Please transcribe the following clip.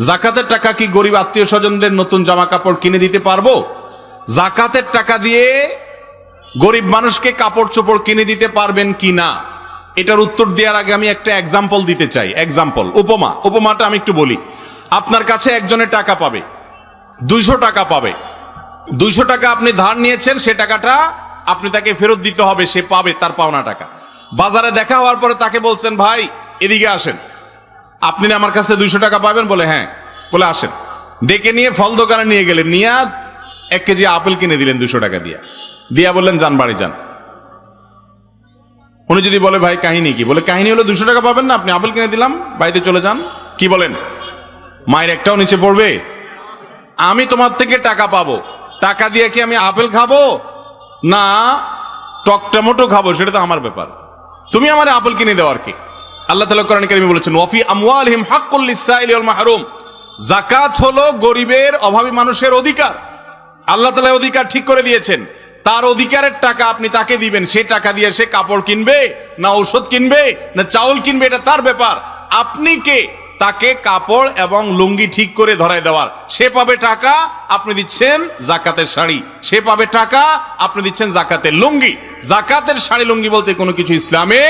জাকাতের টাকা কি গরিব আত্মীয় স্বজনদের নতুন জামা কাপড় কিনে দিতে পারবো? জাকাতের টাকা দিয়ে গরিব মানুষকে কাপড় চোপড় কিনে দিতে পারবেন কি না, এটার উত্তর দেওয়ার আগে আমি একটা এক্সাম্পল দিতে চাই। এক্সাম্পল, উপমাটা আমি একটু বলি। আপনার কাছে একজনের টাকা পাবে, 200 টাকা পাবে। 200 টাকা আপনি ধার নিয়েছেন, সে টাকাটা আপনি তাকে ফেরত দিতে হবে, সে পাবে তার পাওনা টাকা। বাজারে দেখা হওয়ার পরে তাকে বলছেন, ভাই এদিকে আসেন, আপনি না আমার কাছে 200 টাকা পাবেন? বলে হ্যাঁ। বলে আসেন। ডেকে নিয়ে ফল দোকানে নিয়ে গেলেন, নিয়ে 1 কেজি আপেল কিনে দিলেন 200 টাকা দিয়া বললেন যান বাড়ি যান। উনি যদি বলে ভাই কাহিনী কি? বলে কাহিনী হলো 200 টাকা পাবেন না, আপনি আপেল কিনে দিলাম, বাড়িতে চলে যান। কি বলেন? মায়ের একটাও নিচে পড়বে? আমি তোমার থেকে টাকা পাবো, টাকা দিয়ে কি আমি আপেল খাবো না টক টমেটো খাবো সেটা তো আমার ব্যাপার, তুমি আমার আপেল কিনে দেওয়ার কি? আল্লাহ তাআলা কোরআন কারীমে বলেছেন ওয়াফি আমওয়ালিহিম হাক্কুল লিসাইলি ওয়াল মাহরুম, যাকাত হলো গরিবের অভাবী মানুষের অধিকার। আল্লাহ তাআলা অধিকার ঠিক করে দিয়েছেন, তার অধিকারের টাকা আপনি তাকে দিবেন, সে টাকা দিয়ে সে কাপড় কিনবে না ঔষধ কিনবে না চাউল কিনবে, এটা তার ব্যাপার। আপনি কে তাকে কাপড় এবং লুঙ্গি ঠিক করে ধরায় দেওয়ার? সে পাবে টাকা, আপনি দিচ্ছেন জাকাতের শাড়ি, সে পাবে টাকা, আপনি দিচ্ছেন জাকাতের লুঙ্গি। জাকাতের শাড়ি লুঙ্গি বলতে কোনো কিছু ইসলামে